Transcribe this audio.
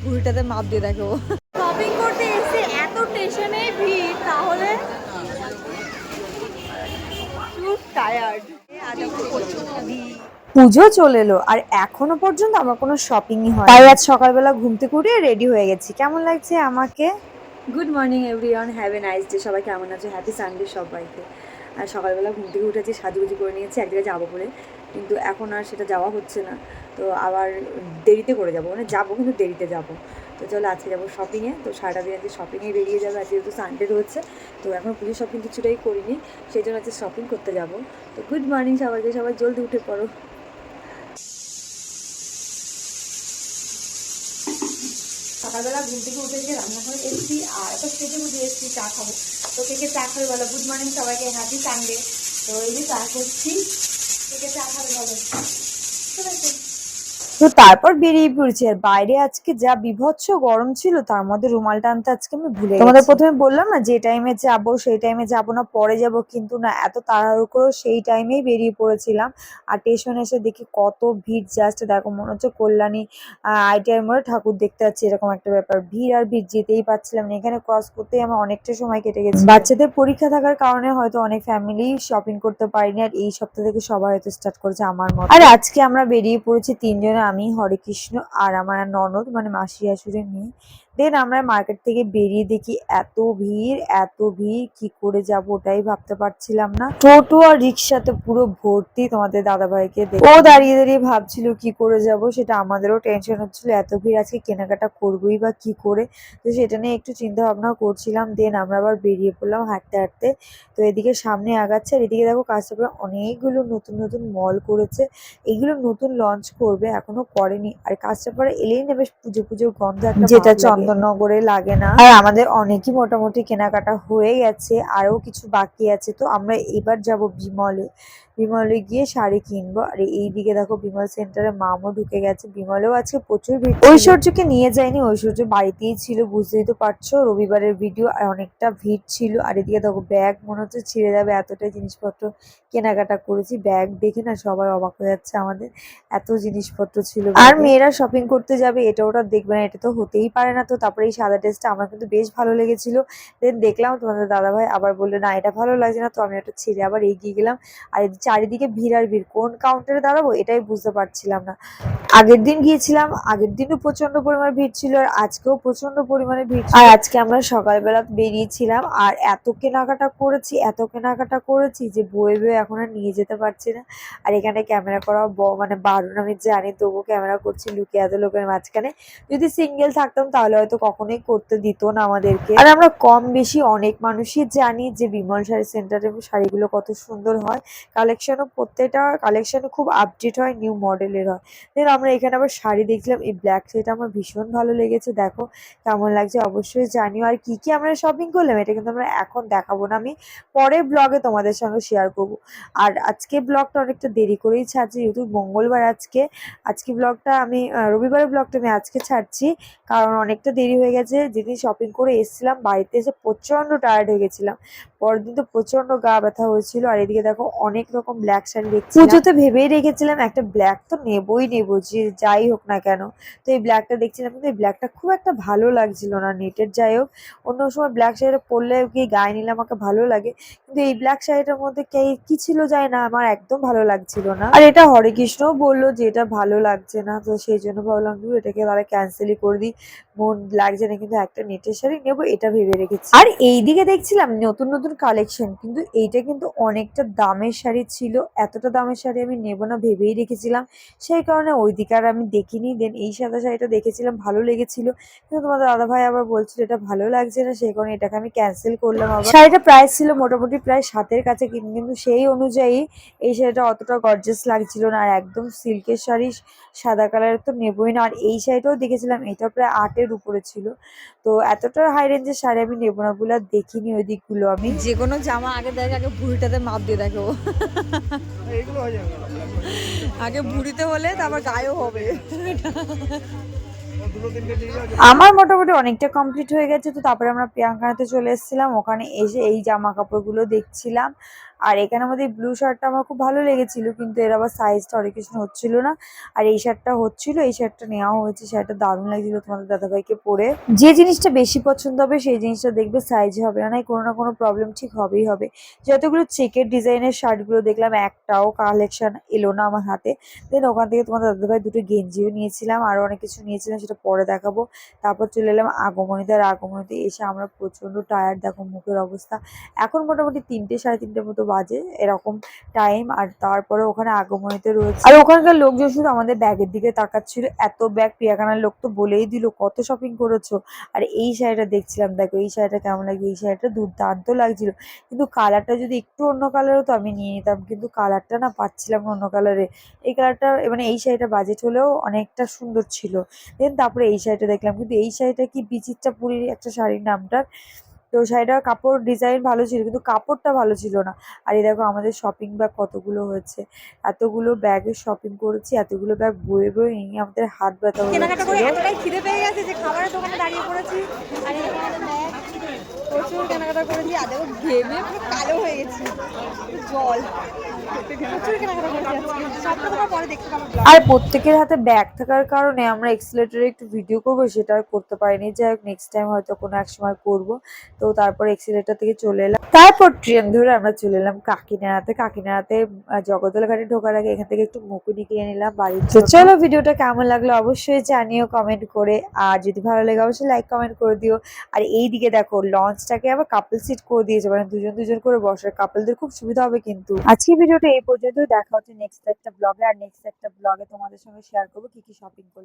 ভুঁড়িটাতে মাপ দিয়ে দেখো। শপিং করতে এসে এত স্টেশনে ভিড়, তাহলে টায়ার্ড। পুজো চলে এলো আর এখনো পর্যন্ত আমার কোনো শপিংই হয়, তাই আজ সকালবেলা ঘুম থেকে উঠে রেডি হয়ে গেছি। কেমন লাগছে আমাকে? Good morning everyone, have a nice day. সবাই কেমন আছে? হ্যাপি সানডে সবাইকে। আর সকালবেলা ঘুম থেকে উঠেছি, সাজুগুজু করে নিয়েছি এক জায়গায় যাবো বলে, কিন্তু এখন আর সেটা যাওয়া হচ্ছে না। তো আবার দেরিতে করে যাবো, মানে যাবো কিন্তু দেরিতে যাবো। তো চলো আজকে যাবো শপিংয়ে। তো সারাটা দিন আজকে শপিংয়ে বেরিয়ে যাবে, আজকে যেহেতু সানডে রয়েছে। তো এখন পুজোর শপিং কিছুটাই করিনি, সেই জন্য আজকে শপিং করতে যাবো। তো গুড মর্নিং সবাইকে, সবাই জলদি উঠে পড়ো। সকালবেলা ঘুম থেকে উঠে গিয়ে রান্নাঘরে এসেছি আর একটা স্টেজে বুঝে এসেছি চা খাবো। তো কেকে চা খাবে বলো? গুড মর্নিং সবাইকে, হ্যাপি সানডে। তো এই যে চা করছি, কেকে চা খাবে বলো? ঠিক আছে। তো তারপর বেরিয়ে পড়ছি। আর বাইরে আজকে যা বিভৎস গরম ছিল, তার মধ্যে রুমাল টানতে আজকে আমি ভুলে গেছি। তোমাদের প্রথমে বললাম না যে টাইমে যাবো সেই টাইমে যাবো না, পরে যাব, কিন্তু না, এত তাড়াহুড়ো করে সেই টাইমেই বেরিয়ে পড়েছিলাম। আর স্টেশনে এসে দেখি কত ভিড়, জাস্ট দেখো মনে হচ্ছে কল্যাণী আইটিআই মোড়ে ঠাকুর দেখতে যাচ্ছি, এরকম একটা ব্যাপার। ভিড় আর ভিড়, যেতেই পারছিলাম না। এখানে ক্রস করতেই আমার অনেকটা সময় কেটে গেছে। বাচ্চাদের পরীক্ষা থাকার কারণে হয়তো অনেক ফ্যামিলি শপিং করতে পারিনি, আর এই সপ্তাহ থেকে সবাই হয়তো স্টার্ট করেছে আমার মতো। আর আজকে আমরা বেরিয়ে পড়েছি তিনজনে, আমি, হরেকৃষ্ণ আর আমার ননদ, মানে মাসি শাশুড়ির মেয়ে। দেন আমরা মার্কেট থেকে বেরিয়ে দেখি এত ভিড়, এত ভিড়, কি করে যাব ওটাই ভাবতে পারছিলাম না। টোটো আর রিক্সাতে পুরো ভর্তি। তোমাদের দাদাভাইকে দেখে ও দাঁড়িয়ে দাঁড়িয়ে ভাবছিল কি করে যাব, সেটা আমাদেরও টেনশন হচ্ছিল। এত ভিড়, আজকে কেনাকাটা করবোই বা কি করে, তো সেটা নিয়ে একটু চিন্তা ভাবনা করছিলাম। দেন আমরা আবার বেরিয়ে পড়লাম হাঁটতে হাঁটতে। তো এদিকে সামনে আগাচ্ছে, আর এদিকে দেখো কাস্টমার অনেকগুলো নতুন নতুন মল করেছে। এগুলো নতুন লঞ্চ করবে, এখনো করেনি। আর কাস্টমার এলেই না বেশ পুজো পুজো গন্ধ একটা, যেটা চন্দননগরে লাগে না। আর আমাদের অনেকই মোটামুটি কেনাকাটা হয়ে গেছে, আরো কিছু বাকি আছে। তো আমরা এবার যাব বিমলে। বিমলে গিয়ে শাড়ি কিনবো। আর এইদিকে দেখো বিমল সেন্টারে মামও ঢুকে গেছে। বিমলেও আজকে প্রচুর ভিড়। ঐশ্বর্যকে নিয়ে যায়নি, ঐশ্বর্য বাড়িতেই ছিল, বুঝতেই তো পারছো, রবিবারের ভিডিও। আর অনেকটা ভিড় ছিল। আর এদিকে দেখো ব্যাগ মনে হচ্ছে ছিঁড়ে যাবে, এতটাই জিনিসপত্র কেনাকাটা করেছি। ব্যাগ দেখে না সবাই অবাক হয়ে যাচ্ছে, আমাদের এত জিনিসপত্র ছিল। আর মেয়েরা শপিং করতে যাবে এটা ওটা দেখবে না, এটা তো হতেই পারে না। তো তারপরে এই সাদা ড্রেসটা আমার কিন্তু বেশ ভালো লেগেছিল। দেন দেখলাম তোমাদের দাদাভাই আবার বললো না এটা ভালো লাগছে না, তো আমি ওটা ছেড়ে আবার এগিয়ে গেলাম। আর চারিদিকে ভিড় আর ভিড়, কোন কাউন্টারে দাঁড়াবো এটাই বুঝতে পারছিলাম না। আগের দিন গিয়েছিলাম, আগের দিনও প্রচন্ড পরিমাণে ভিড় ছিল, আর আজকেও প্রচন্ড পরিমাণে ভিড় ছিল। আর আজকে আমরা সকালবেলা বেরিয়েছিলাম আর এত কেনাকাটা করেছি, এত কেনাকাটা করেছি যে বয়ে বয়ে এখন আর নিয়ে যেতে পারছি না। আর এখানে ক্যামেরা করা মানে বারণ, আমি জানি, তবুও ক্যামেরা করছি লুকিয়ে এত লোকের মাঝখানে। যদি সিঙ্গেল থাকতাম তাহলে হয়তো কখনোই করতে দিত না আমাদেরকে। আর আমরা কম বেশি অনেক মানুষই জানি যে বিমল শাড়ি সেন্টারে শাড়িগুলো কত সুন্দর হয়। কালেকশনও প্রত্যেকটা কালেকশনও খুব আপডেট হয়, নিউ মডেলের হয়। দেন আমরা এখানে আবার শাড়ি দেখলাম, এই ব্ল্যাক শাড়িটা আমার ভীষণ ভালো লেগেছে। দেখো কেমন লাগছে অবশ্যই জানিও। আর কি কি আমরা শপিং করলাম এটা কিন্তু আমরা এখন দেখাবো না, আমি পরের ব্লগে তোমাদের সঙ্গে শেয়ার করবো। আর আজকে ব্লগটা অনেকটা দেরি করেই ছাড়ছি, যেহেতু মঙ্গলবার আজকে। আজকে ব্লগটা আমি রবিবারের ব্লগটা আমি আজকে ছাড়ছি, কারণ অনেকটা দেরি হয়ে গেছে। যেদিন শপিং করে এসেছিলাম বাড়িতে এসে প্রচন্ড টায়ার্ড হয়ে গেছিলাম, পরের দিন তো প্রচন্ড গা ব্যথা হয়েছিল। আর এদিকে দেখো অনেক রকম ব্ল্যাক শাড়ি দেখছি, পুজোতে ভেবেই রেখেছিলাম একটা ব্ল্যাক তো নেবই নেবো, যে যাই হোক না কেন। তো এই ব্ল্যাকটা দেখছিলাম, কিন্তু এই ব্ল্যাকটা খুব একটা ভালো লাগছিল না নেটের। যাই হোক, অন্য সময় ব্ল্যাক শাড়িটা পরলে কি গায়ে নিলে আমাকে ভালো লাগে, কিন্তু এই ব্ল্যাক শাড়িটার মধ্যে কি ছিল যায় না, আমার একদম ভালো লাগছিল না। আর এটা হরেকৃষ্ণও বললো যে এটা ভালো লাগছে না, তো সেই জন্য ভাবলাম এটাকে তাহলে ক্যান্সেলই করে দিই, মন লাগছে না। কিন্তু একটা নেটের শাড়ি নেবো এটা ভেবে রেখেছি। আর এইদিকে দেখছিলাম নতুন নতুন কালেকশন, কিন্তু এইটা কিন্তু অনেকটা দামের শাড়ি ছিল। এতটা দামের শাড়ি আমি নেবো না ভেবেই রেখেছিলাম, সেই কারণে ওইদিকে আর আমি দেখিনি। দেন এই সাদা শাড়িটা দেখেছিলাম, ভালো লেগেছিল, কিন্তু তোমাদের দাদাভাই আবার বলছিল এটা ভালো লাগছে না, সেই কারণে এটাকে আমি ক্যান্সেল করলাম। আবার শাড়িটা প্রাইস ছিল মোটামুটি প্রায় 7-এর কাছে, কিন্তু সেই অনুযায়ী এই শাড়িটা অতটা গর্জিয়াস লাগছিল না। আর একদম সিল্কের শাড়ি, সাদা কালারের তো নেবই না। আর এই শাড়িটাও দেখেছিলাম, এটা প্রায় 8-এর উপরে ছিল। তো এতটা হাই রেঞ্জের শাড়ি আমি নেবো না বলে আর দেখিনি ওই দিকগুলো। আমি যে কোনো জামা আগে দেখে, আগে ভুঁড়িটাতে মাপ দিয়ে দেখো, আগে ভুঁড়িতে হলে তারপর গায়েও হবে। আমার মোটামুটি অনেকটা কমপ্লিট হয়ে গেছে। তো তারপরে আমরা প্রিয়াঙ্কাতে চলে এসেছিলাম, ওখানে এসে এই জামা কাপড়গুলো দেখছিলাম। আর এখানে আমাদের ব্লু শার্টটা আমার খুব ভালো লেগেছিল, কিন্তু এর আবার সাইজটা অনেক কিছু হচ্ছিল না। আর এই শার্টটা হচ্ছিল, এই শার্টটা নেওয়া হয়েছে, শার্টটা দারুণ লাগছিল তোমাদের দাদাভাইকে পরে। যে জিনিসটা বেশি পছন্দ হবে সেই জিনিসটা দেখবে সাইজ হবে না, কোনো না কোনো প্রবলেম ঠিক হবেই হবে। যতগুলো চেকের ডিজাইনের শার্টগুলো দেখলাম একটাও কালেকশন এলো না আমার হাতে। দেন ওখান থেকে তোমাদের দাদাভাই দুটো গেঞ্জিও নিয়েছিলাম, আরো অনেক কিছু নিয়েছিলাম, সেটা পরে দেখাবো। তারপর চলে এলাম আগমনীতে। আর আগমনীতে এসে আমরা প্রচন্ড টায়ার্ড, দেখো মুখের অবস্থা। এখন মোটামুটি 3টে সাড়ে 3টের মতো বাজে এরকম টাইম। আর তারপরে ওখানে আগমনীতে রয়েছে, আর ওখানকার লোকজন শুধু আমাদের ব্যাগের দিকে তাকাচ্ছিল। এত ব্যাগ, পিয়াখানার লোক তো বলেই দিল কত শপিং করেছো। আর এই শাড়িটা দেখছিলাম, দেখো এই শাড়িটা কেমন লাগে। এই শাড়িটা দুর্দান্ত লাগছিল, কিন্তু কালারটা যদি একটু অন্য কালার হতো আমি নিয়ে নিতাম, কিন্তু কালারটা না পাচ্ছিলাম না অন্য কালারে। এই কালারটা মানে এই শাড়িটা বাজেট হলেও অনেকটা সুন্দর ছিল। দেন তারপরে এই শাড়িটা দেখলাম, কিন্তু এই শাড়িটা কি বিচিত্রাপুরীর একটা শাড়ির নামটার। তো শাড়িটার কাপড় ডিজাইন ভালো ছিল, কিন্তু কাপড়টা ভালো ছিল না। আর এই দেখো আমাদের শপিং ব্যাগ কতগুলো হয়েছে, এতগুলো ব্যাগের শপিং করেছি, এতগুলো ব্যাগ বয়ে বয়ে নিয়ে আমাদের হাত ব্যথা হয়ে কেনাকাটা করে যাচ্ছিল। এতটাই খিদে পেয়ে গেছে যে খাবারের দোকানে দাঁড়িয়ে পড়েছি। আর এই আমাদের ব্যাগ, প্রচুর কেনাকাটা করেছি। আর দেখো ঘেমে পুরো কালো হয়ে গেছি, জল। প্রচুর কেনাকাটা করেছি আজকে, সবটা তোমার পরে দেখতে পাবো আর ব্লগে। প্রত্যেকের হাতে ব্যাগ থাকার কারণে আমরা এক্সেলেটরে একটু ভিডিও করবো, সেটা আর করতে পারিনি। যাই হোক, নেক্সট টাইম হয়তো কোনো এক সময় করবো। তো তারপর এক্সেলেটর থেকে চলে এলাম, তারপর ট্রেন ধরে আমরা চলে এলাম কাকিনাড়াতে। কাকিনাড়াতে জগদ্দল ঘাটে ঢোকার আগে এখান থেকে একটু মুকুনি কিনে নিলাম বাড়ির জন্য। চলো, ভিডিওটা কেমন লাগলো অবশ্যই জানিও কমেন্ট করে। আর যদি ভালো লাগে অবশ্যই লাইক কমেন্ট করে দিও। আর এই দিকে দেখো লঞ্চটাকে আবার কাপল সিট করে দিয়েছে, মানে দুজন দুজন করে বসার, কাপলদের খুব সুবিধা হবে। কিন্তু আজকে ভিডিওটা এই পর্যন্ত, দেখা হচ্ছে নেক্সট একটা ব্লগে। আর নেক্সট একটা ব্লগে তোমাদের সঙ্গে শেয়ার করবো কি কি শপিং করলাম।